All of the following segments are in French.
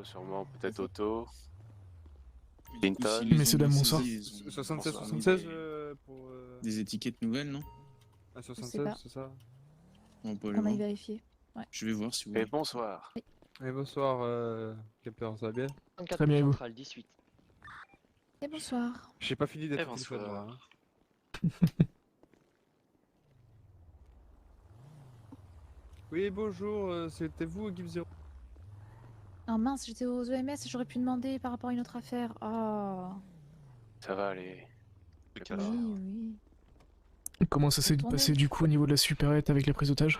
Sûrement, peut-être Auto. Si Clinton. les Messieurs, dames, bonsoir. ils ont- 76, bonsoir, 76 des- pour. Des étiquettes nouvelles, non? Ah, sais 76, pas. c'est ça? On peut aller On a y voir. vérifié. Ouais. Je vais voir si vous Et voulez. bonsoir. Et bonsoir, Kemper, ça va bien? Très bien, et vous? Centrale 18. Et bonsoir. J'ai pas fini d'être Eh, au téléphone, bonsoir. moi. Oui, bonjour, c'était vous, Gibbs Zero? Ah mince, j'étais aux EMS, j'aurais pu demander par rapport à une autre affaire. Oh. Ça va aller. Oui, oui. Comment ça s'est Retournez. passé du coup au niveau de la supérette avec la prise d'otage?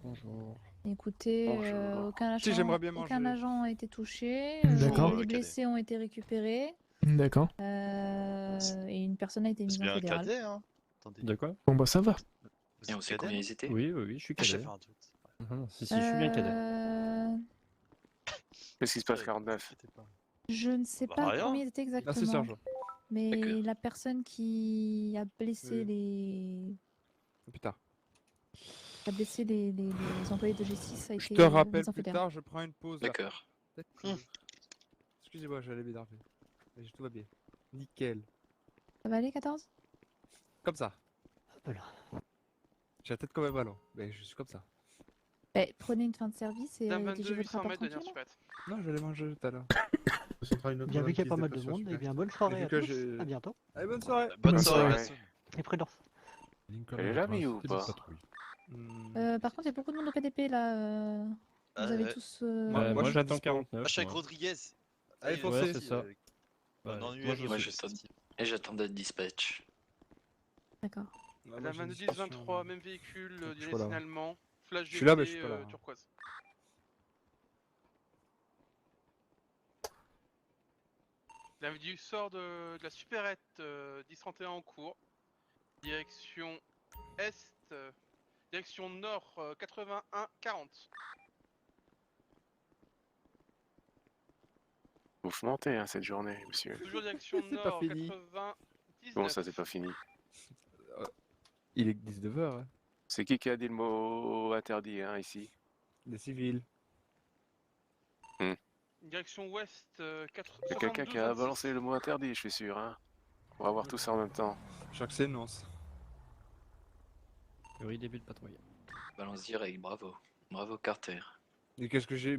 Bonjour. Écoutez, Bonjour. aucun Si, j'aimerais bien aucun manger. agent a été touché. D'accord. Les blessés ont été récupérés. D'accord. Et une personne a été mise C'est en bien un fédéral. cadet, hein. Attendez. De quoi? Bon bah ça va. Vous Et êtes on sait cadet, combien non ils étaient? Oui, oui, oui, je suis Ah, cadet. j'avais un doute. Non, si, je suis bien cadet. Qu'est-ce qui se passe, 49? Inquiétez pas. Je ne sais Bah, pas rien. combien c'était Ah, c'est exactement. Sergent. Mais D'accord. la personne qui a blessé Oui. les... Plus tard. qui a blessé les employés de G6 a Je été te rappelle mise en plus fédéral. tard, je prends une pause. Là. D'accord. Excusez-moi, j'allais m'énerver. Mais tout va bien. Nickel. Ça va aller, 14? Comme ça. Voilà. J'ai la tête comme un ballon, mais je suis comme ça. Prenez une fin de service et Dame rédigez 22, votre 800 rapport mètres de tranquille. Supette. Non, je vais aller manger tout à l'heure. Bien vu qu'il y a pas mal de monde, et bien bonne soirée à tous, à bientôt. Allez, bonne soirée. Bonne soirée. soirée. Et prudence. Elle est là, mais ou pas? Par contre, il y a beaucoup de monde au PDP là. Vous avez tous. Moi, Moi je j'attends suis 49. Hashtag moi. Rodriguez. Allez, Ouais, foncez. c'est ça. Bah, non, Moi, je Moi, suis- et j'attendais le dispatch. D'accord. La main de 10-23, même véhicule, Je suis direct pas là. signalement, flash Je suis là, mais GT, je suis pas là. turquoise. L'individu sort de la supérette 1031 en cours, direction est, direction nord 81-40. Mouvementé, hein, cette journée, monsieur. Toujours direction C'est pas nord fini. 99. Bon, ça, c'est pas fini. Il est 19h, hein. C'est qui a dit le mot interdit, hein, ici? Les civils. Direction ouest Il y a quelqu'un qui a balancé le mot interdit, je suis sûr, hein. On va voir tout ça en même temps. Je crois que c'est Nance. Oui, début de patrouille. Balance direct, bravo. Bravo Carter. Et qu'est-ce que j'ai...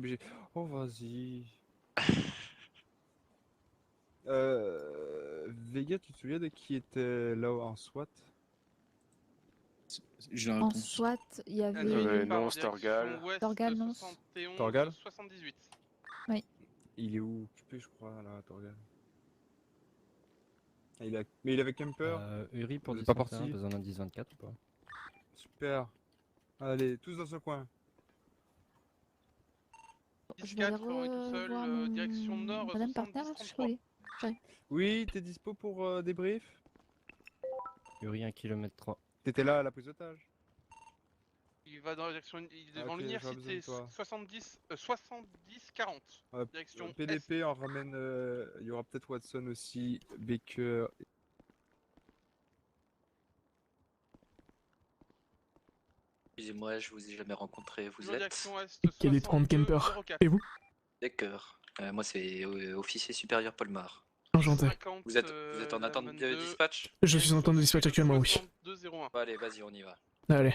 Oh, vas-y. Vega, tu te souviens de qui était là en SWAT? J'ai la En réponse. SWAT, il y avait. non, Storgal. Torgal, non. 71, Torgal 78. Il est où occupé, je crois, là, Torgal. Mais il est avec Kemper. Uri pour Vous êtes 10 pas parti? besoin d'un 10-24 ou pas? Super. Allez, tous dans ce coin. Je vais aller 10-4, est tout seul, revoir mon- direction nord Madame Partner, je suis 70-33. désolée. Oui, t'es dispo pour débrief? Uri 1 km 3. T'étais là à la prise d'otage? Il va dans la direction, il est devant Ok, l'université, j'aurais besoin de 70-40. Direction PDP, on ramène. Il y aura peut-être Watson aussi, Baker. Excusez-moi, je vous ai jamais rencontré. Vous Toujours êtes? direction est, Quel est 30 Kemper? 62-04. Et vous? D'accord. Moi, c'est officier supérieur Polmar. Enchanté. 50, Vous êtes en attente de 22, dispatch? Je suis en attente de dispatch actuellement, oui. 62-01. Bon, allez, vas-y, on y va. Allez.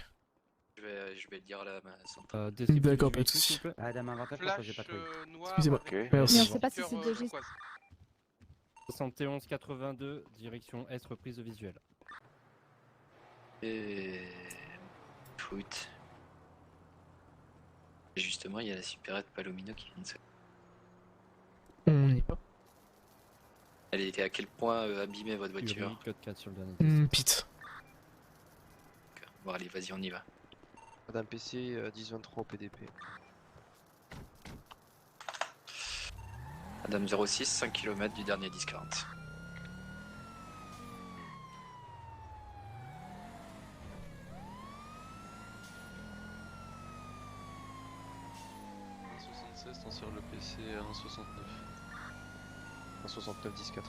Je vais le dire là à ma centre. D'accord, pas de soucis. Ah, dame inventaire, Flash j'ai pas noir. Excusez-moi. avec Merci. Mais on sait pas si c'est sticker, de G6. turquoise. 71-82, direction Est, reprise de visuel. Et... Foot. Et justement, il y a la supérette Palomino qui vient de se... On y va. Elle était à quel point abîmée votre Uri, voiture? code 4 sur le dernier. Pete. Bon, allez, vas-y, on y va. Madame PC 1023 au PDP. Madame 06, 5 km du dernier 10-40. Sur le PC 1,69. 1,69 10-4.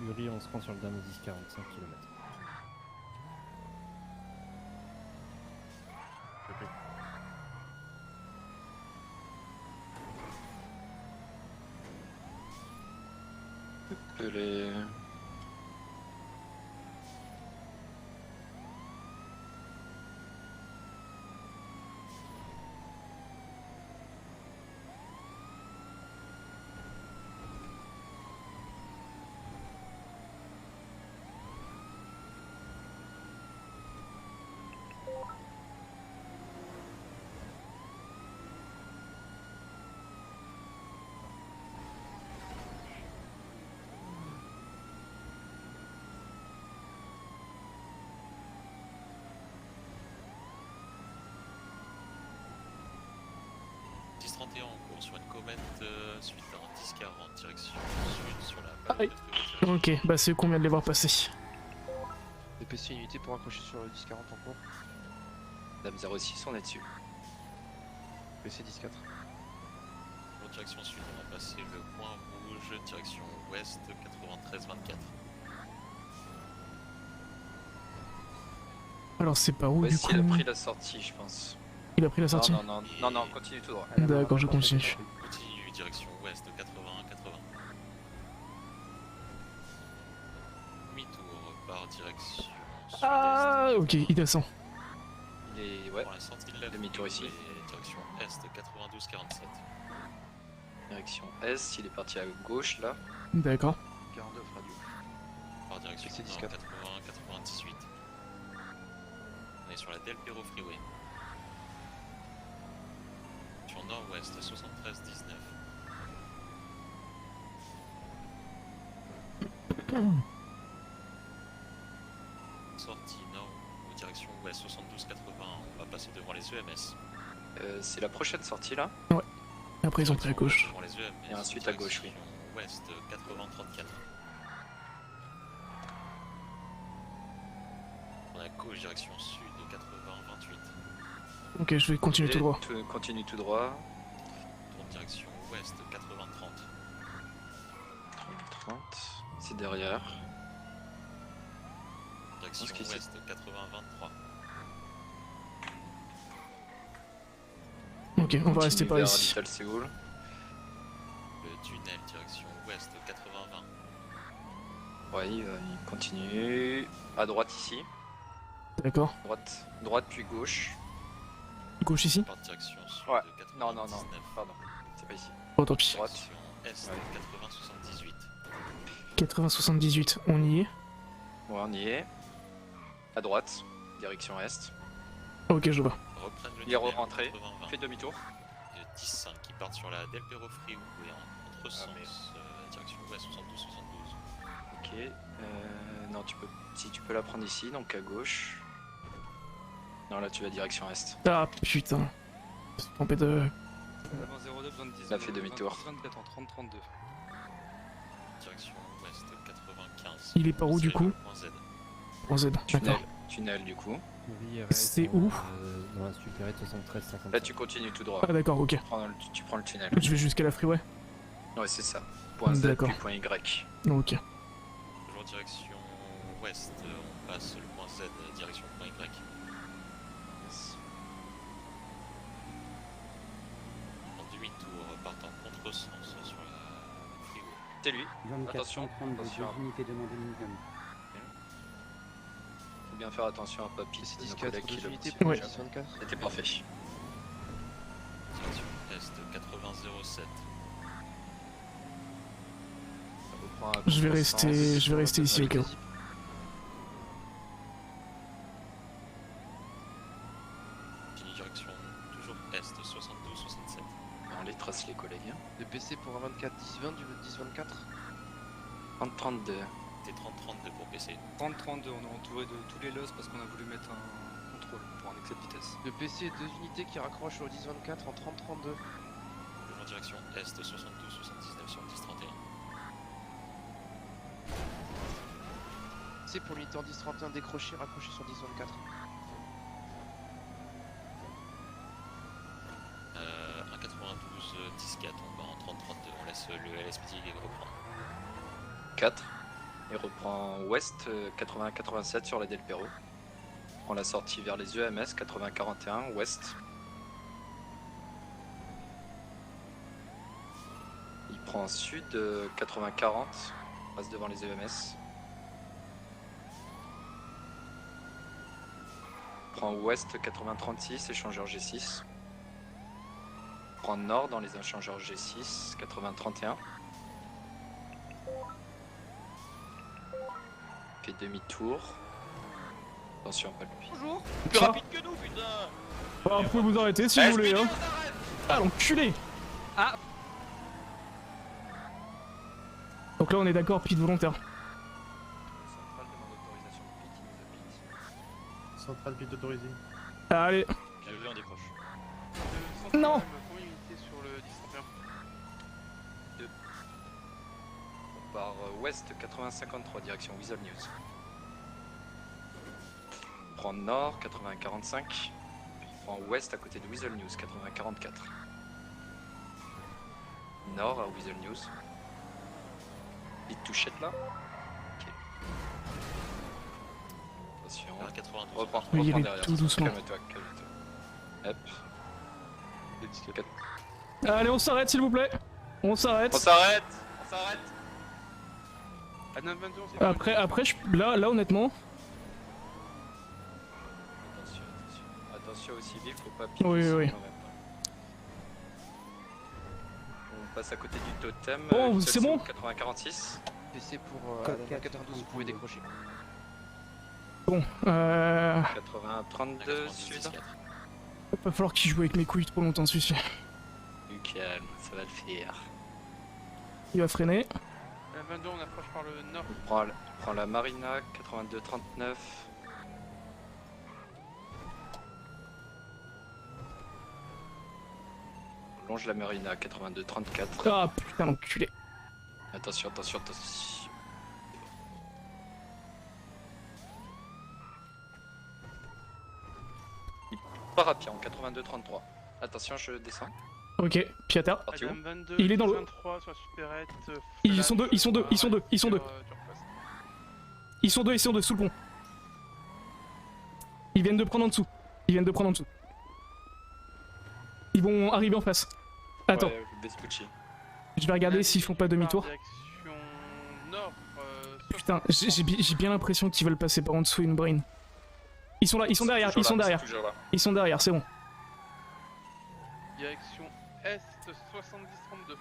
Uri, on se prend sur le dernier 10-40, 5 km. Les... en cours sur une comète suite à un 10-40 direction sud sur la Aïe. Ok, bah c'est qu'on vient de les voir passer. DPC unité pour accrocher sur le 10-40 en cours. Dame 06, on est dessus. PC 10-4. En direction sud, on va passer le point rouge, direction ouest 93-24. Alors c'est pas où Ouais, du si coup? il a pris la sortie, je pense. Il a pris la sortie? Non, continue tout droit. D'accord, je continue. Continue, direction ouest 80-80. Demi-tour par direction sud-est. Ah ok, il descend. Il est... Ouais, Pour l'instant, il lève. demi-tour ici. Direction est 92-47. Direction est, il est parti à gauche là. D'accord. 49 radio. Par direction PC 10-4. 80-98. On est sur la Del Perro Freeway. Sur nord-ouest 73-19. Sortie nord ou direction ouest 72-80. On va passer devant les EMS. C'est la prochaine sortie là. Après ils ont pris à gauche. Devant les EMS. Et ensuite à gauche, oui. Direction ouest 80-34. On est à gauche direction sud 80-28. Ok, je vais continuer tout droit. Continue tout droit. Tourne direction ouest 80-30. 30. C'est derrière. Direction Parce que c'est- ouest 80-23. Ok, on va Continue rester par vers ici. Little Seoul. Le tunnel direction ouest 80-20. Ouais, il continue. À droite ici. D'accord. Droite puis gauche. Gauche ici? Par direction sud Ouais. 99. Non, pardon. C'est pas ici. Oh tant pis. Droite. Direction est Ouais. 80-78. 80-78, on y est. Ouais, on y est. À droite. Direction est. Ok, je vois. Reprennent le Il est tunnel rentré. 80-20. Fait demi-tour. Et 10-5 qui partent sur la Del Perro Freeway en contresens. Ah, Direction ouest 72-72. Ok. Non, si tu peux la prendre ici, donc à gauche. Non, là tu vas direction est. Ah putain. Je me suis trompé de... Il a fait demi-tour. 24 en 30-32. Direction ouest 95. Il est par où, du coup? Point Z. Point Z, d'accord. Tunnel du coup. C'est où? Dans la supérette 73-50. Là tu continues tout droit. Ah d'accord, ok. Tu prends le tunnel. Je vais jusqu'à la freeway. Ouais, c'est ça. Point Z D'accord. puis point Y. Ok. Toujours direction ouest, on passe le point Z, direction point Y. En demi-tour, partant contresens sur la freeway. C'est lui. 24 Attention, 132, attention. deux unités demandées minimum. Faut bien faire attention à Papy, c'est PC nos 10-4, collègues qui 2 le unités tirent. pour Ouais. 24. C'était parfait. Direction est 80-07. Ça reprend à Je vais contresens. rester ici au cas où. Continue direction toujours est 72-67. On les trace les collègues. Hein. Le PC pour un 24-10-20 du 10-24. 30-32. T'es 30-32 pour PC. 30-32, on est entouré de tous les loss parce qu'on a voulu mettre un contrôle pour un excès de vitesse. Le PC, 2 unités qui raccrochent au 10-24 en 30-32. Toujours direction est 72-79 sur le 10-31. C'est pour l'unité en 10-31 décroché, raccroché sur 10-24. Un 92-10-4, on va en 30-32, on laisse le LSPD reprendre. 4. Et reprend ouest 80-87 sur la Del Perro. Prend la sortie vers les EMS 80-41 ouest. Il prend sud 80-40 On passe devant les EMS. Prends ouest 80-36, échangeur G6. Prends nord dans les échangeurs G6, 80-31. Fais demi-tour. Attention, pas lui. Bonjour. Plus Ça. rapide que nous, putain. Bah, vous pouvez vous arrêter si vous voulez, hein. Ah, l'enculé. Ah. Donc là, on est d'accord, pit volontaire. Central demande autorisation de pit, il nous a pit. Central pit autorisé. Allez. Bien joué, on décroche. Non. On part ouest 80-53, direction Weasel News. On prend nord 80-45. Puis on prend ouest à côté de Weasel News 80-44. Nord à Weasel News. Petite touchette là. Ok. Attention. Vers 92. Reprends, Oui, reprends il est derrière. tout doucement. Calme-toi, calme-toi. Hop. Allez, on s'arrête, s'il vous plaît. On s'arrête. On s'arrête. On s'arrête. Après, là, honnêtement. Attention, attention. Attention aux civils, faut pas piquer. Oui, sinon oui. on va pas. On passe à côté du totem. Bon, Uxel c'est bon. 80-46. C'est pour Code 92, vous pouvez décrocher. Bon, 80-32, suite. va falloir qu'il joue avec mes couilles trop longtemps, celui-ci. Du calme, ça va le faire. Il va freiner. 22, on approche par le nord. On prend la Marina 82-39. On longe la Marina 82-34. Ah putain, l'enculé. Attention, attention, attention. Il part à pied en 82-33. Attention, je descends. Ok, pied à terre. Parti où? Il est dans le. Ils sont deux, ils sont deux, ils sont deux, ils sont deux. Ils sont deux, sous le pont. Ils viennent de prendre en dessous. Ils viennent de prendre en dessous. Ils vont arriver en face. Attends, Ouais, Vespucci. je vais regarder s'ils font pas demi-tour. Putain, j'ai bien l'impression qu'ils veulent passer par en dessous une brain. Ils sont là, ils sont derrière, ils sont derrière. Toujours là. Ils sont derrière, c'est bon. Direction Est 70-32.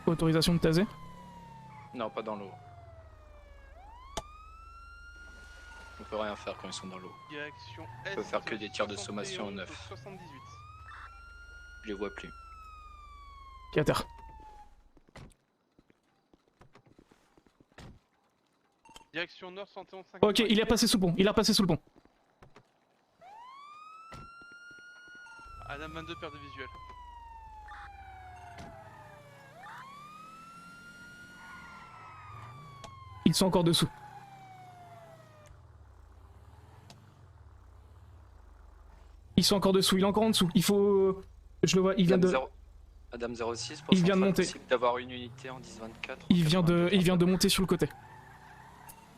Autorisation de taser. Non, pas dans l'eau. On peut rien faire quand ils sont dans l'eau. Direction Est. On peut faire que des tirs de sommation au 9. 78. Je les vois plus. Pied à terre. Direction Nord 71 50. Ok, il est repassé sous le pont, il est repassé sous le pont. Adam 22 perd de visuel. Ils sont encore dessous. Ils sont encore dessous, il est encore en dessous. Il faut... Je le vois, il vient de... Adam 06 pour Il vient de monter. d'avoir une unité en 10-24. Il vient de monter sur le côté.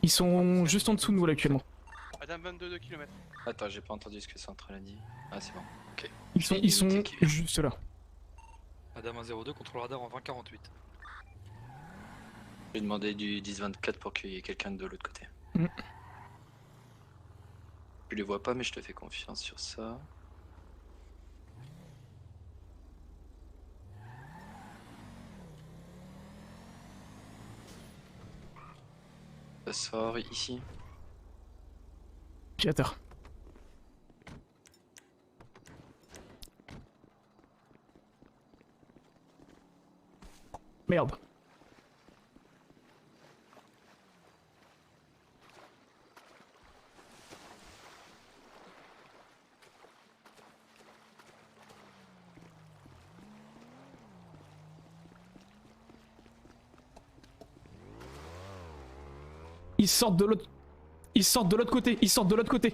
Ils sont juste en dessous de nous là actuellement. Adam 22 de km. Attends, j'ai pas entendu ce que Central a dit. Ah, c'est bon. Ok. Ils sont juste là. Adam 102 contrôle radar en 20-48. J'ai demandé du 10-24 pour qu'il y ait quelqu'un de l'autre côté. Mm. Je les vois pas, mais je te fais confiance sur ça. Ça sort ici. Pied à terre. Merde. Ils sortent de l'autre... Ils sortent de l'autre côté, ils sortent de l'autre côté.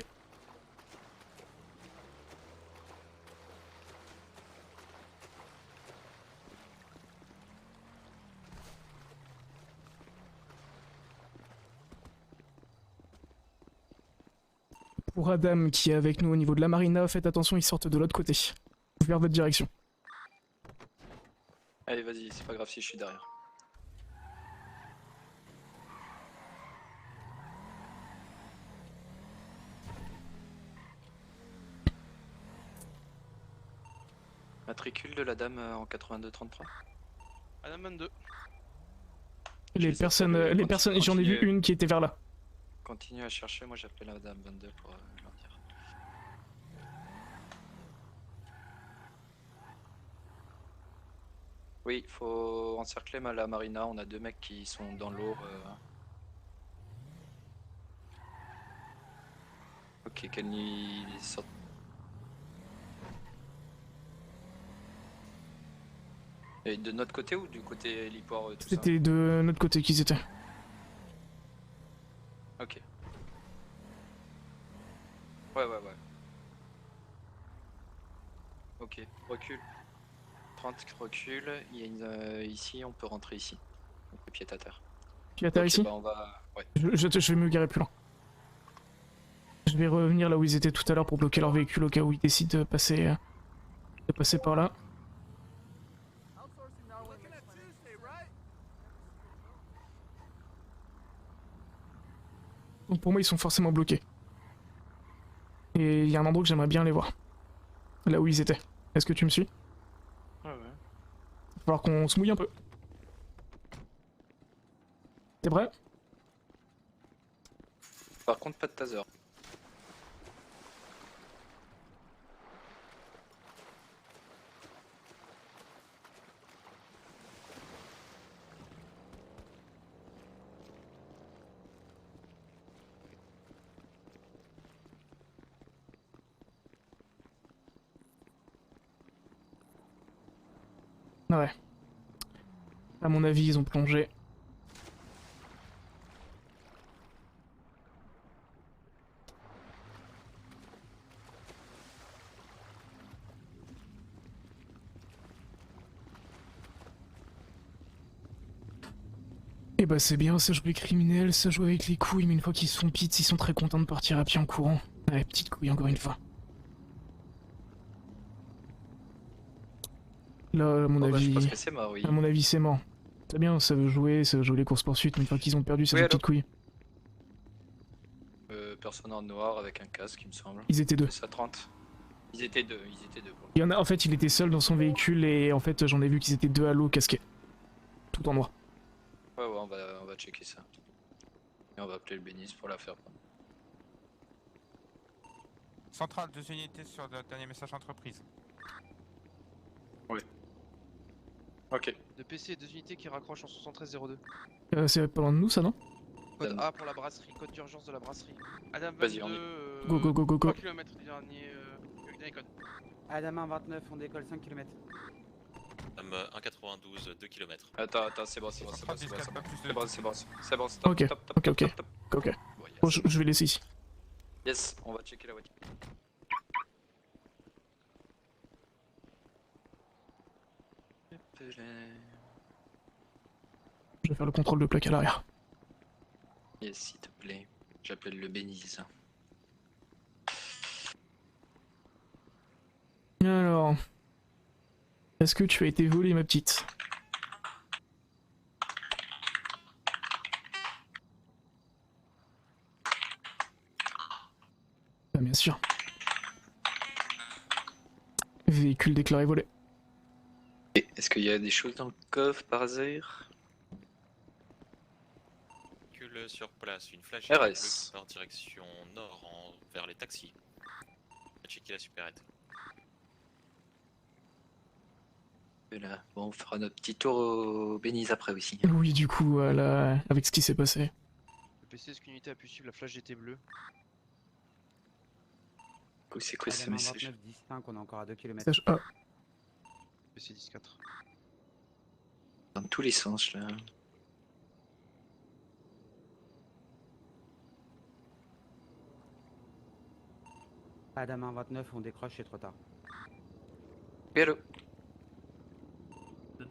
Pour Adam qui est avec nous au niveau de la marina, faites attention, ils sortent de l'autre côté. Vers votre direction. Allez, vas-y, c'est pas grave si je suis derrière. Matricule de la dame en 82-33. Madame 22. Les personnes, j'en ai vu une qui était vers là. Continue à chercher, moi j'appelle la dame 22 pour leur dire. Oui, faut encercler la marina, on a 2 mecs qui sont dans l'eau. Ok, Kenny sort. Et de notre côté ou du côté héliport tout ça? C'était de notre côté qu'ils étaient. Ok. Ouais. Ok, recule. 30 recule, il y a une, ici, on peut rentrer ici. Donc le pied à terre. Pied à terre ici bah on va... Ouais. Je vais me garer plus loin. Je vais revenir là où ils étaient tout à l'heure pour bloquer leur véhicule au cas où ils décident de passer par là. Donc pour moi ils sont forcément bloqués. Et il y a un endroit que j'aimerais bien aller voir. Là où ils étaient. Est-ce que tu me suis? Ouais. Il va falloir qu'on se mouille un peu. T'es prêt? Par contre pas de taser. Ouais. À mon avis, ils ont plongé. Et bah c'est bien, ça joue les criminels, ça joue avec les couilles, mais une fois qu'ils sont pits, ils sont très contents de partir à pied en courant. Ouais, petite couille encore une fois. Là, à mon avis, je pense que c'est mort, oui. à mon avis, c'est mort. C'est bien, ça veut jouer les courses-poursuites, mais une fois qu'ils ont perdu, c'est des petites couilles. Personne en noir avec un casque, il me semble. Ils étaient deux. Ça 30. Ils étaient deux. Il y en a, en fait, il était seul dans son véhicule et en fait, j'en ai vu qu'ils étaient deux à l'eau casqués. Tout en noir. Ouais, on va checker ça. Et on va appeler le bénis pour la faire. Centrale, 2 unités sur le dernier message entreprise. Ouais. Ok. De PC, 2 unités qui raccrochent en 7302. C'est pas loin de nous, ça, non? Code A pour la brasserie, code d'urgence de la brasserie. Adam Vas-y, 22, Go. 3 km du dernier code. Adam 29, on décolle 5 km. 1,92, 2 km. Attends, c'est bon, stop. Ok. Bon, je vais laisser ici. Yes, on va checker la voiture. Je vais faire le contrôle de plaque à l'arrière. Yes, s'il te plaît. J'appelle le bénis. Alors... Est-ce que tu as été volée, ma petite? Ah, bien sûr. Véhicule déclaré volé. Et est-ce qu'il y a des choses dans le coffre par hasard? Véhicule sur place, une flash RS. en direction nord vers les taxis. On va checker la supérette. Là, bon, on fera notre petit tour au bénis après aussi. Oui, du coup, là, avec ce qui s'est passé. Le PC, est-ce qu'une unité a pu suivre la flash GT bleue? C'est quoi ce Adam message? 29, 10-5, on est encore à 2 km. Message A. PC 10-4. Dans tous les sens là. Adam 29, on décroche, c'est trop tard. Hello.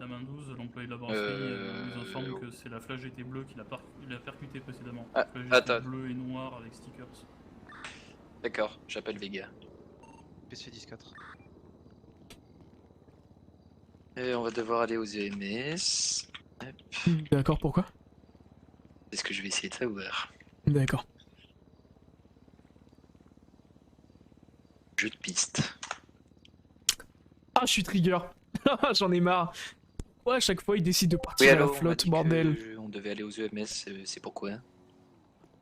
Adam 12, l'employé de la brasserie nous informe que c'est la flash GT bleue qu'il a percuté précédemment. Ah, flash GT attends. bleu et noir avec stickers. D'accord, j'appelle Vega. PC 10-4. Et on va devoir aller aux EMS. D'accord, pourquoi? Est-ce que je vais essayer de savoir? D'accord. Jeu de piste. Ah, je suis trigger. J'en ai marre. Pourquoi à chaque fois il décide de Oui, partir à allô, la on m'a flotte, dit bordel? que on devait aller aux EMS, c'est pourquoi?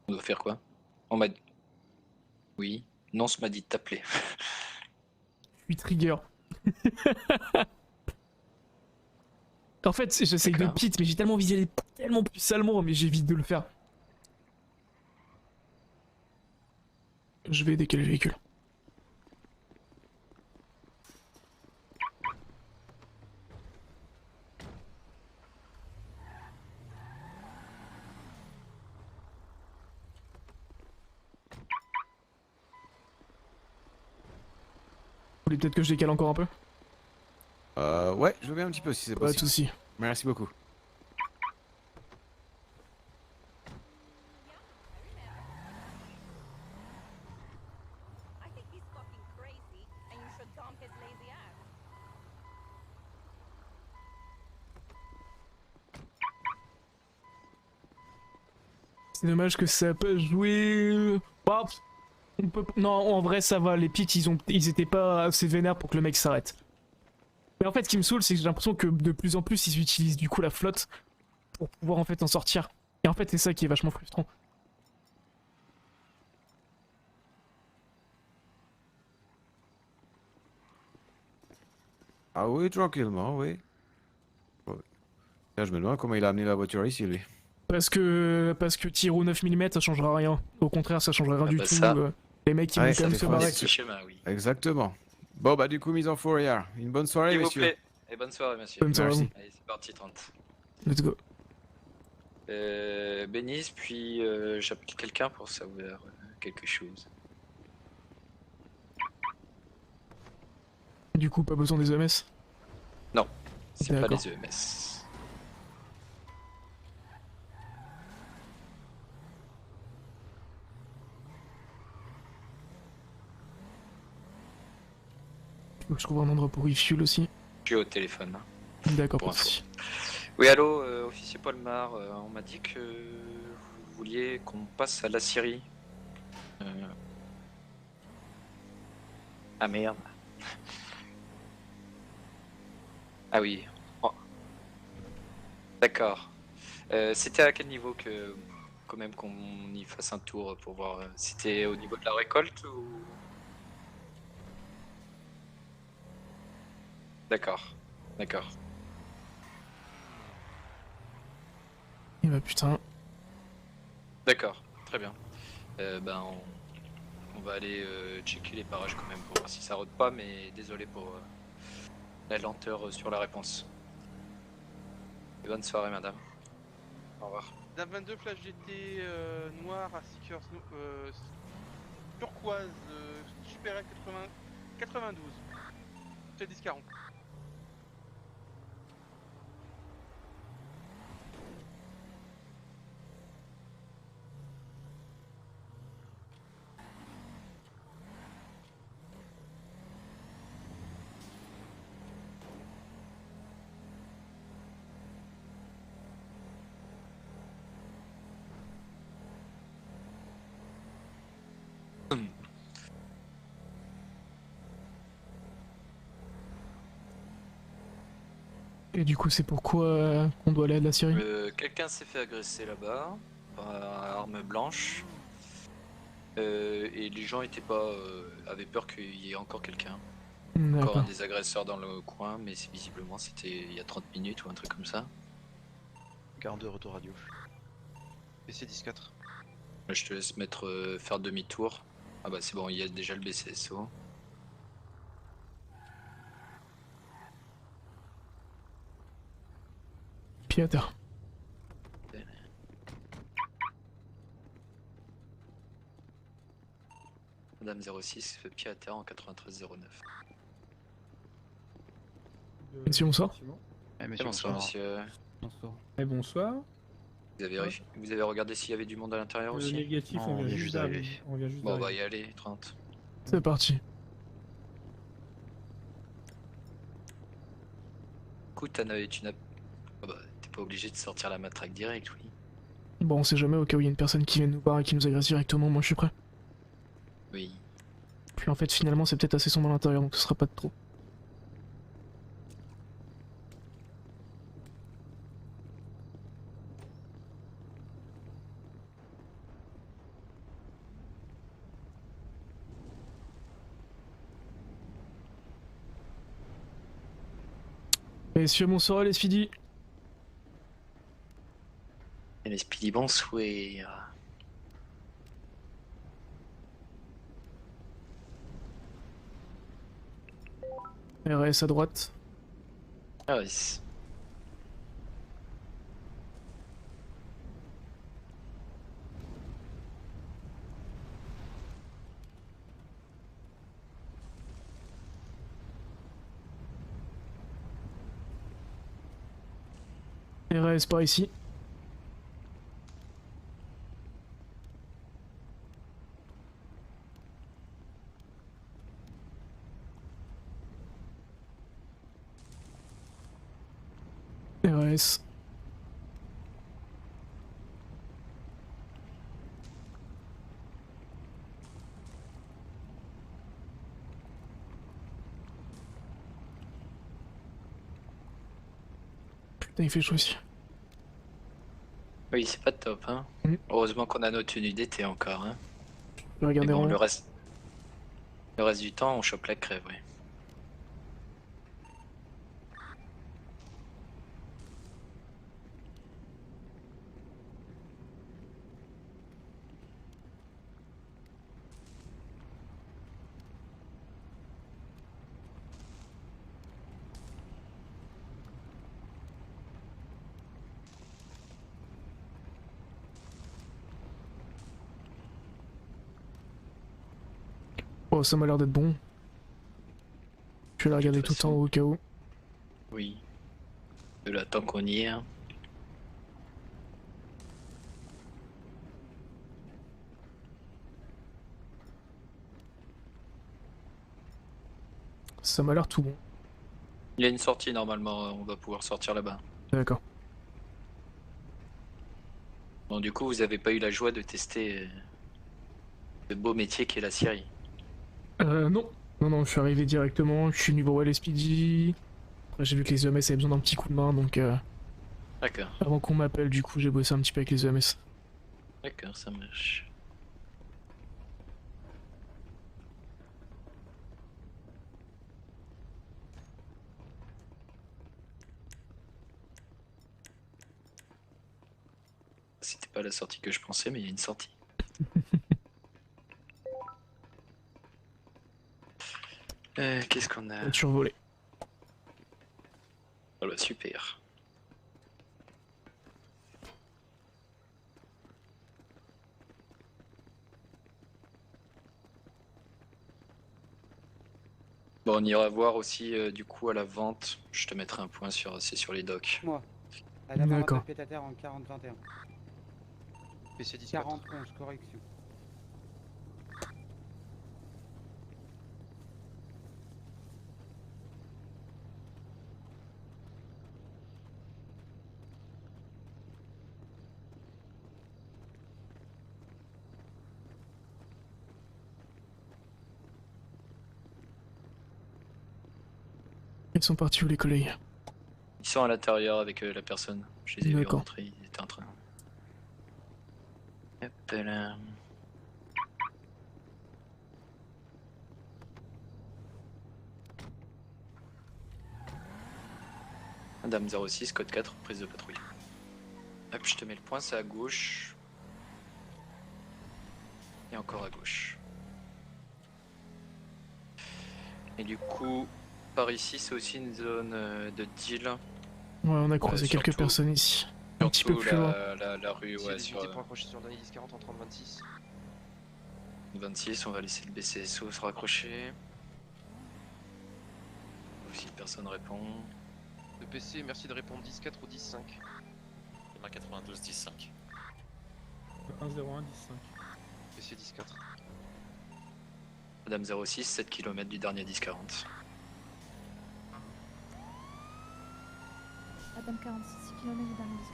On doit faire quoi? On m'a dit... Oui, Nonce m'a dit de t'appeler. Je suis trigger. En fait, j'essaye de D'accord. pit, mais j'ai tellement visé tellement plus salement, mais j'évite de le faire. Je vais décaler le véhicule. Vous voulez peut-être que je décale encore un peu? Ouais, je veux bien un petit peu si c'est Pas de possible. soucis. Merci beaucoup. C'est dommage que ça peut jouer. Bah, non, en vrai ça va, les pics ils étaient pas assez vénères pour que le mec s'arrête. Mais en fait ce qui me saoule c'est que j'ai l'impression que de plus en plus ils utilisent du coup la flotte pour pouvoir en fait en sortir. Et en fait c'est ça qui est vachement frustrant. Ah oui, tranquillement, oui. Ouais. Là, je me demande comment il a amené la voiture ici, lui. Parce que tir au 9 mm ça changera rien. Au contraire ça changera rien du bah tout. ça. Les mecs ils Ouais, vont ça quand même fait se fois barrer. Ce schéma, oui. Exactement. Bon, bah du coup, mise en fourrière. Une bonne soirée, S'il vous messieurs. plaît, et bonne soirée, monsieur. Bonne soirée à vous. Merci. Allez, c'est parti, 30. Let's go. Bénice, puis j'appelle quelqu'un pour savoir quelque chose. Du coup pas besoin des EMS. Non, c'est pas D'accord. les EMS. Faut que je trouve un endroit pour refuel aussi. Je suis au téléphone. hein. D'accord, Pour pas de info. soucis. Oui, allô, officier Polmar, on m'a dit que vous vouliez qu'on passe à la Syrie. Ah merde. Ah oui. Oh. D'accord. C'était à quel niveau que quand même qu'on y fasse un tour pour voir? C'était au niveau de la récolte ou? D'accord. D'accord. Et bah putain. D'accord, très bien. Ben on va aller checker les parages quand même pour voir si ça rôde pas, mais désolé pour la lenteur sur la réponse. Et bonne soirée madame. Au revoir. Dame 22 flash GT noir à Seekers turquoise Super 92. C'est 10-40. Et du coup c'est pourquoi qu'on doit aller à la Syrie? Quelqu'un s'est fait agresser là-bas par arme blanche. Et les gens étaient pas avaient peur qu'il y ait encore quelqu'un. Encore D'accord. un des agresseurs dans le coin, mais visiblement c'était il y a 30 minutes ou un truc comme ça. 42 retour radio. PC 10-4. Je te laisse mettre faire demi-tour. Ah bah c'est bon, il y a déjà le BCSO. Pied à terre. Madame 06 fait pied à terre en 93-09. Monsieur, bonsoir. Bonsoir monsieur. Bonsoir. Et bonsoir. Vous avez regardé s'il y avait du monde à l'intérieur aussi? Négatif, Non, on vient juste d'arriver. On vient juste Bon on va d'arriver. y aller, 30. C'est parti. Écoute, tu n'as... Ah bah, t'es pas obligé de sortir la matraque direct, oui. Bon on sait jamais au cas où il y a une personne qui vient nous voir et qui nous agresse directement, moi je suis prêt. Oui. Puis en fait finalement c'est peut-être assez sombre à l'intérieur donc ce sera pas de trop. Messieurs, bonsoir les Speedy. Et les Speedy, bonsoir. RS à droite. Ah oui. RS par ici. RS. Putain, il fait chaud aussi. Oui, c'est pas top, hein. Heureusement qu'on a notre tenue d'été encore, hein. Regardez Mais bon, en haut. le reste du temps, on chope la crève, oui. Oh, ça m'a l'air d'être bon. Je vais la regarder tout en haut au cas où. Oui. De là, tant qu'on y est, hein. Ça m'a l'air tout bon. Il y a une sortie normalement, on va pouvoir sortir là-bas. D'accord. Bon, du coup, vous avez pas eu la joie de tester le beau métier qu'est la Syrie. Non. Non, je suis arrivé directement, je suis venu voir les Speedy. Après, j'ai vu que les EMS avaient besoin d'un petit coup de main, donc D'accord. avant qu'on m'appelle, du coup, j'ai bossé un petit peu avec les EMS. D'accord, ça marche. C'était pas la sortie que je pensais, mais il y a une sortie. Qu'est-ce qu'on a? Voiture volée. Oh bah super. Bon, on ira voir aussi du coup à la vente. Je te mettrai un point sur, c'est sur les docks. Moi. À la vente D'accord. de pied-à-terre en 40-21. PC 10 40-11, correction. Ils sont partis où les collègues? Ils sont à l'intérieur avec la personne. Je les ai vus D'accord. rentrer, ils étaient en train. Hop là. Madame 06, code 4, prise de patrouille. Hop, je te mets le point, c'est à gauche. Et encore à gauche. Et du coup, par ici, c'est aussi une zone de deal. Ouais, on a croisé quelques surtout- personnes ici. Un petit peu Surtout plus loin. la rue, Si ouais, les sur unités pour accrocher sur le dernier 10-40 en 30-26. 26, on va laisser le BCSO se raccrocher. Si personne répond. Le PC, merci de répondre 10-4 ou 10-5. Demain 92 10-5. 1-0-1, 10-5. PC 10-4. Madame 06, 7 km du dernier 10-40. Madame 46, 6 km du dernier 10-40.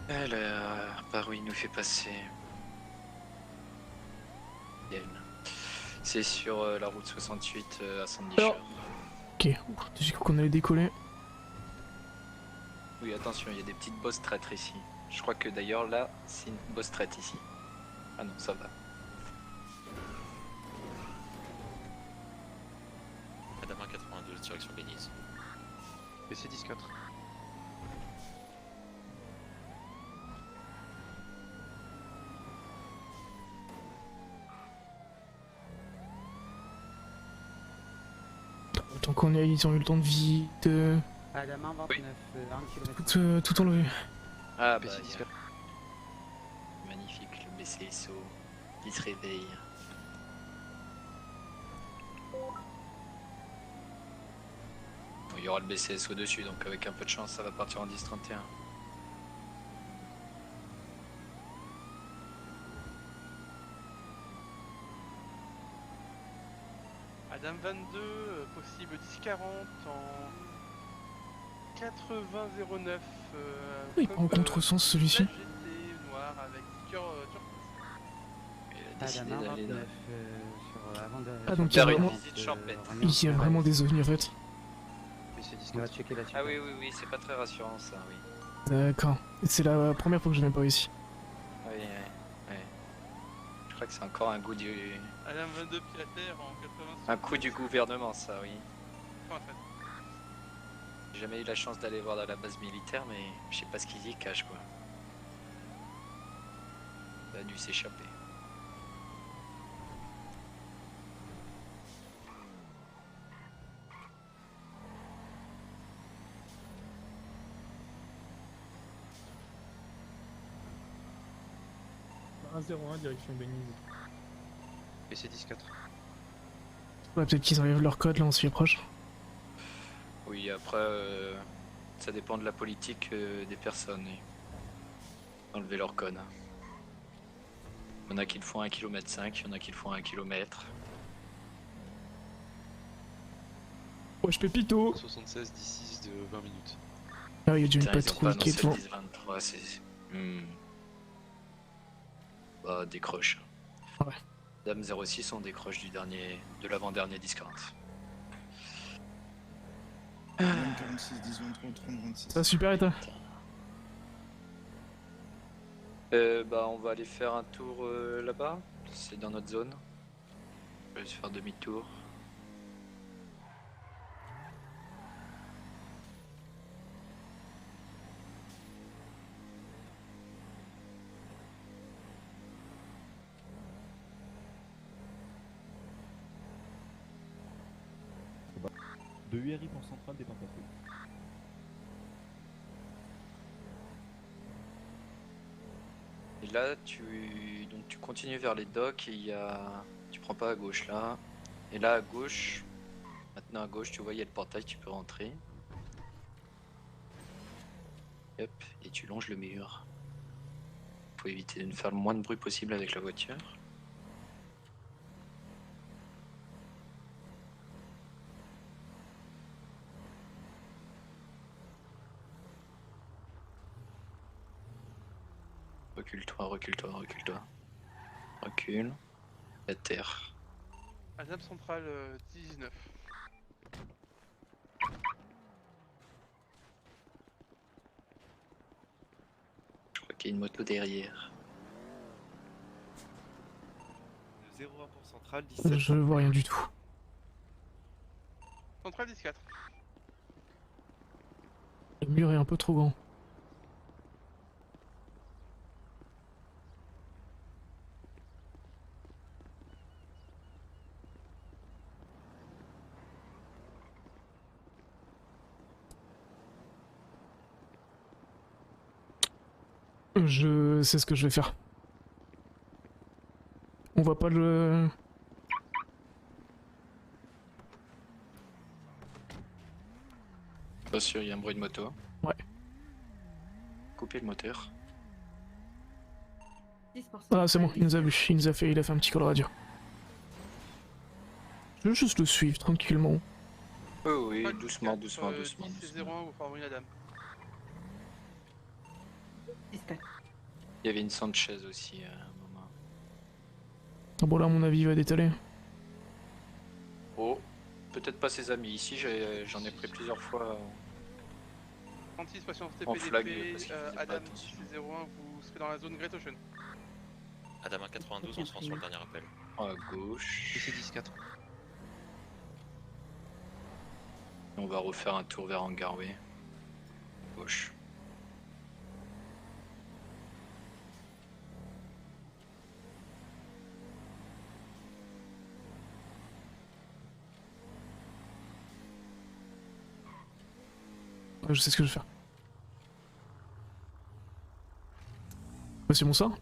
Alors, par où il nous fait passer? Bien. C'est sur la route 68 à Sandy Shore. Ok, j'ai cru qu'on allait décoller. Oui, attention, il y a des petites bosses traîtres ici. Je crois que d'ailleurs là, c'est une bosse traite ici. Ah non, ça va. direction Benize. PC 10-4. Tant qu'on est, ils ont eu le temps de vie de Adama 29, 1 km. tout enlever. Ah bah, PC 10-4. magnifique, le BCSO qui se réveille. Bon, il y aura le BCSO dessus, donc avec un peu de chance, ça va partir en 10-31. Adam 22, possible 10-40 en 80-09. Oui, il prend en contresens celui-ci. GT noir avec cœur Adama 29, sur avant de. Ah, donc il y a vraiment, Champêtre. il y a vraiment des ovnis en fait. PC On va 10-4. checker la suite. Ah oui, oui, oui, c'est pas très rassurant ça, oui. D'accord. Et c'est la première fois que je viens pas ici. Oui, ouais. Je crois que c'est encore un goût du... Adam 22 pied à terre en 80. un coup du gouvernement, ça, oui. En fait. J'ai jamais eu la chance d'aller voir dans la base militaire, mais je sais pas ce qu'ils y cachent, quoi. Ça a dû s'échapper. Bah, 1-0-1 direction Benize. PC 10-4. Ouais, peut-être qu'ils enlèvent leur code là, on s'y approche. Oui, après, ça dépend de la politique des personnes. Enlever leur code. Il y en a qui le font à 1,5 km, il y en a qui le font à 1 km. Wesh Pépito. 76 D6 de 20 minutes. Ah, il y a déjà une Putain, ils ont patrouille pas qui est annoncé devant. le 10-23, c'est... Bah, décroche. Ouais. Dame 06, on décroche de l'avant-dernier 10-40. 46, 10, 23, 30, 26. Ça, super état. Bah, on va aller faire un tour là-bas. C'est dans notre zone. Je vais se faire demi-tour. De URI pour centrale, départ patrouille. Et là, tu continues vers les docks et il y a... Tu prends pas à gauche là. Et là à gauche, maintenant à gauche, tu vois, il y a le portail, tu peux rentrer. Hop, et tu longes le mur. Faut éviter de faire le moins de bruit possible avec la voiture. Recule-toi, recule-toi, recule-toi. Recule. La terre. Adam central 19. Je crois qu'il y a une moto derrière. 0,1 pour centrale, 17. Je vois rien du tout. Central 10-4. Le mur est un peu trop grand. Je sais ce que je vais faire. On voit pas le... Pas sûr, il y a un bruit de moto. Ouais. Couper le moteur. Ah c'est bon, il nous a vu, il a fait un petit call radio. Je vais juste le suivre tranquillement. Oh oui, doucement, doucement, doucement. 10 et 01, vous formez la dame. Il y avait une Sanchez aussi à un moment. Ah bon là à mon avis il va détaler. Oh, peut-être pas ses amis. Ici j'en ai pris plusieurs fois. 36 patients En flag, parce TPDP, qu'ils faisaient pas Adam attention. 10 et 01, vous serez dans la zone Great Ocean. Adam 92, on se rend sur le dernier appel. À gauche. PC 10-4. On va refaire un tour vers Hangarway. Gauche. Ouais, je sais ce que je vais faire. Monsieur, bonsoir.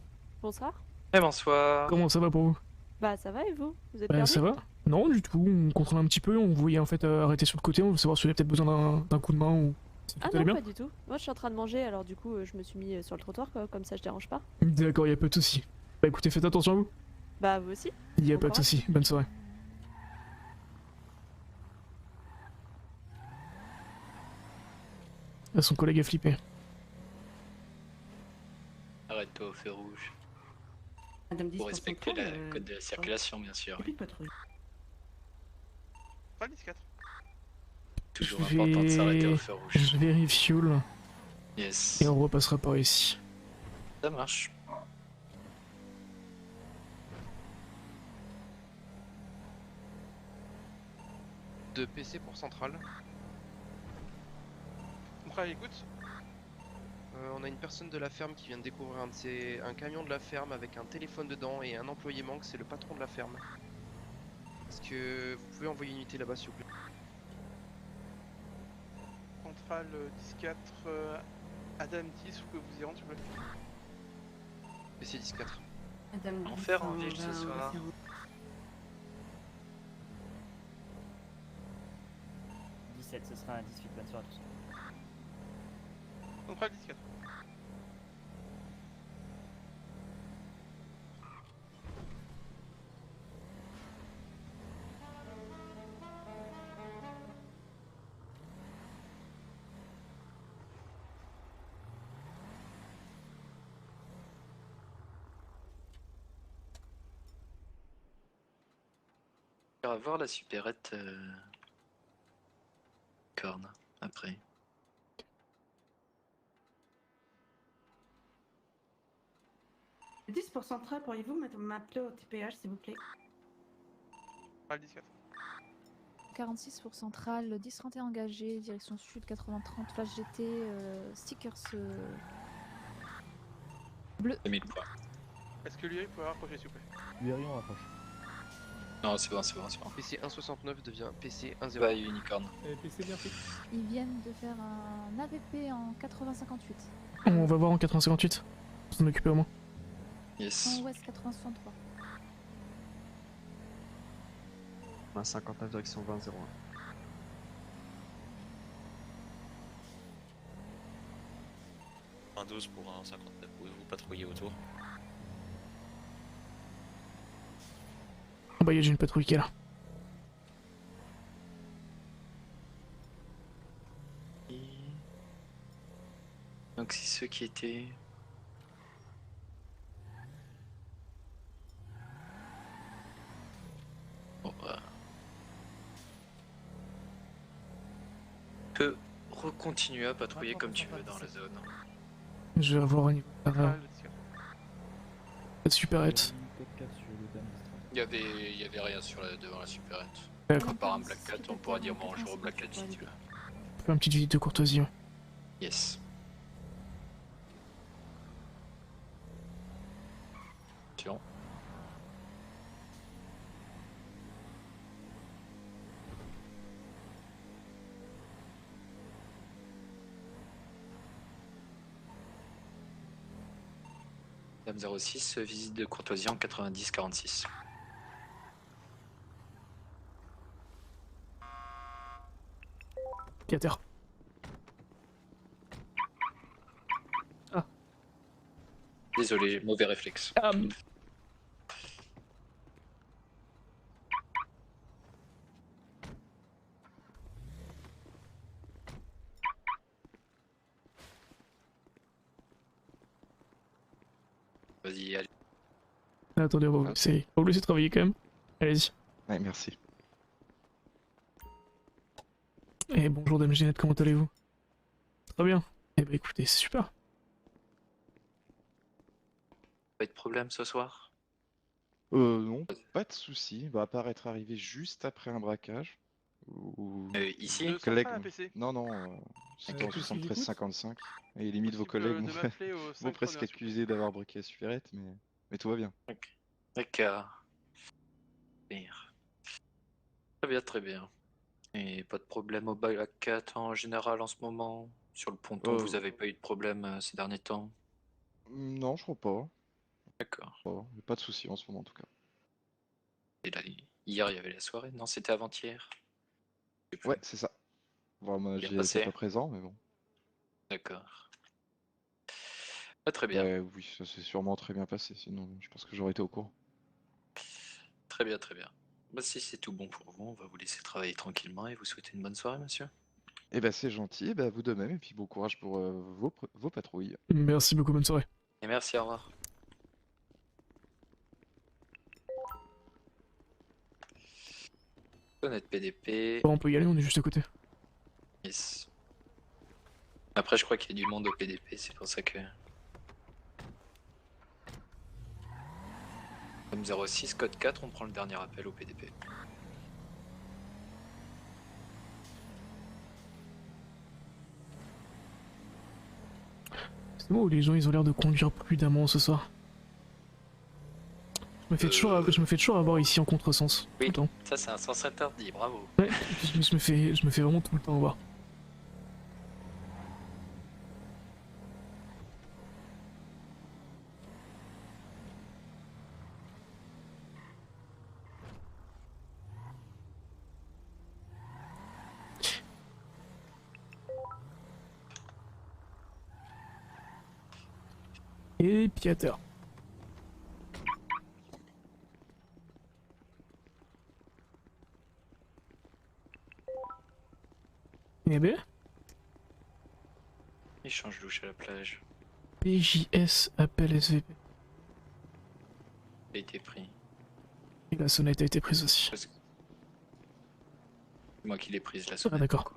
Bonsoir. Eh bonsoir. Comment ça va pour vous? Bah ça va et vous? Vous êtes Bah, perdu? ça va? Non, du tout. On contrôle un petit peu. On voyait en fait arrêter sur le côté. On veut savoir si vous avez peut-être besoin d'un coup de main ou si Ah tout allait non, bien. pas du tout. Moi je suis en train de manger alors du coup je me suis mis sur le trottoir quoi, comme ça je dérange pas. D'accord, y a pas de soucis. Bah écoutez, faites attention à vous. Bah vous aussi. Y a Bon pas de courage. soucis. Bonne soirée. Ah, son collègue a flippé. Arrête-toi au feu rouge. Madame 10 Pour respecter centrale, le code de circulation, bien sûr. plus de patrouille. Pas le 10-4. Toujours important de s'arrêter au feu rouge. Je vais refuel. Yes. Et on repassera par ici. Ça marche. De PC pour centrale. Centrale, écoute. On a une personne de la ferme qui vient de découvrir un camion de la ferme avec un téléphone dedans et un employé manque, c'est le patron de la ferme. Est-ce que vous pouvez envoyer une unité là-bas s'il vous plaît? Centrale 10-4, Adam 10, vous pouvez vous y rendre s'il vous plaît. PC 10-4. Madame Enfer 10, en ville ce on va soir. faire- 17, ce sera un 18, bonne soirée à tous. Centrale 10-4. On va voir la supérette corne après. Le 10 pour centrale, pourriez-vous m'appeler au TPH s'il vous plaît? Centrale 10-4. 46 pour centrale, 10-31 engagé, direction sud 80-30, flash GT, stickers bleu. 2000 points. Est-ce que lui peut rapprocher s'il vous plaît? Lui, on rapproche. Non, c'est bon, c'est bon, c'est bon. PC 169 devient PC 10. Bah, unicorne. PC bien fait. Ils viennent de faire un AVP en 80-58. On va voir en 80-58. On s'en occuper au moins. Yes. En ouest 80-63. 59 direction 20-01. Un 12 pour un 59, pouvez-vous patrouiller autour? Ah bah y a déjà une patrouille qui est là. Donc c'est ceux qui étaient... Bon, tu peux recontinuer à patrouiller comme tu veux dans la zone. Je vais avoir un niveau. La supérette. Il y avait rien sur devant la supérette. D'accord. À part un Black Cat, on pourra dire bonjour au Black Cat si tu veux. Faire une petite visite de courtoisie. Ouais. Yes. Tiens. Dame 06, visite de courtoisie en 90-46. Pied à terre. Désolé, mauvais réflexe. Vas-y, allez. Attendez, on va vous laisser travailler quand même. Allez-y. Ouais, merci. Et bonjour Dame Ginette, comment allez-vous? Très bien. Eh bah écoutez, c'est super. Pas de problème ce soir? Non, pas de soucis. À part être arrivé juste après un braquage. Où Ici Le Collègue. central APC. Non, non, c'était en 73-55. Et limite vos collègues de m'appeler au vont 5 presque preneurs, s'il vous plaît. accuser d'avoir briqué la supérette, mais tout va bien. D'accord. Bien. Très bien, très bien. Et pas de problème au bac 4 en général en ce moment? Sur le ponton, vous avez pas eu de problème ces derniers temps? Non, je crois pas. D'accord. Pas de soucis en ce moment en tout cas. Et là, hier, il y avait la soirée? Non, c'était avant-hier. Ouais, c'est ça. Bon, moi, Bien j'y passé. étais pas présent, mais bon. D'accord. Ah, très bien. Oui, ça s'est sûrement très bien passé, sinon je pense que j'aurais été au courant. Très bien, très bien. Bah, si c'est tout bon pour vous, on va vous laisser travailler tranquillement et vous souhaiter une bonne soirée, monsieur. Eh ben c'est gentil, et ben vous de même, et puis bon courage pour vos patrouilles. Merci beaucoup, bonne soirée. Et merci, au revoir. Honnête PDP. Bon, on peut y aller, on est juste à côté. Yes. Après, je crois qu'il y a du monde au PDP, c'est pour ça que... Comme 06, code 4, on prend le dernier appel au PDP. C'est moi où les gens ils ont l'air de conduire prudemment ce soir. Je me fais toujours avoir ici en contresens. Oui, tout le temps. ça c'est un sens interdit, bravo. Ouais, je me fais vraiment tout le temps avoir. Et Piater. Eh ben, Échange louche à la plage. PJS appelle SVP. A été pris. Et la sonnette a été prise aussi. C'est moi qui l'ai prise la sonnette. Ah d'accord.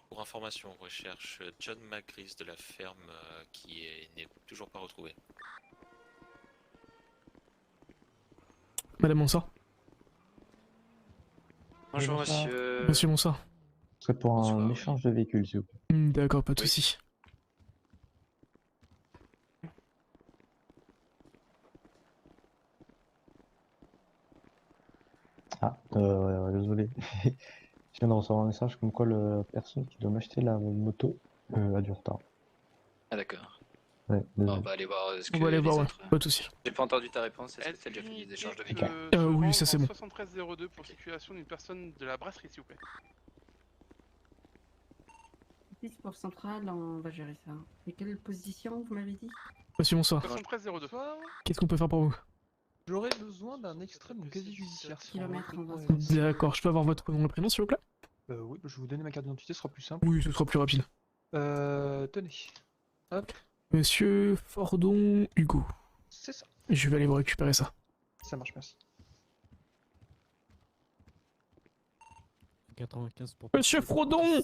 Pour information, on recherche John McGrees de la ferme qui n'est toujours pas retrouvé. Madame Monsard. Bonjour monsieur. Monsieur Monsard. Ce serait pour un échange de véhicules, s'il vous plaît. D'accord, pas de soucis. Ah, désolé. Je viens de recevoir un message comme quoi la personne qui doit m'acheter la moto a du retard. Ah d'accord. Ouais, Bon, désolé. on va aller voir ce que On va aller les voir, ouais, autres... pas de soucis. J'ai pas entendu ta réponse, est-ce que t'as déjà fait des échanges de véhicules? Oui, ça c'est bon. 7302 pour circulation d'une personne de la brasserie, s'il vous plaît. 10 pour centrale, on va gérer ça. Et quelle position vous m'avez dit? Monsieur Monsard. 7302. Qu'est-ce qu'on peut faire pour vous? J'aurais besoin d'un extrême de casier judiciaire. Kilomètres, on va D'accord, je peux avoir votre nom et prénom s'il vous plaît? Oui, je vais vous donner ma carte d'identité, ce sera plus simple. Oui, ce sera plus rapide. Tenez. Hop. Monsieur Fordon Hugo. C'est ça. Je vais aller vous récupérer ça. Ça marche, merci. 95 pour... Monsieur Frodon!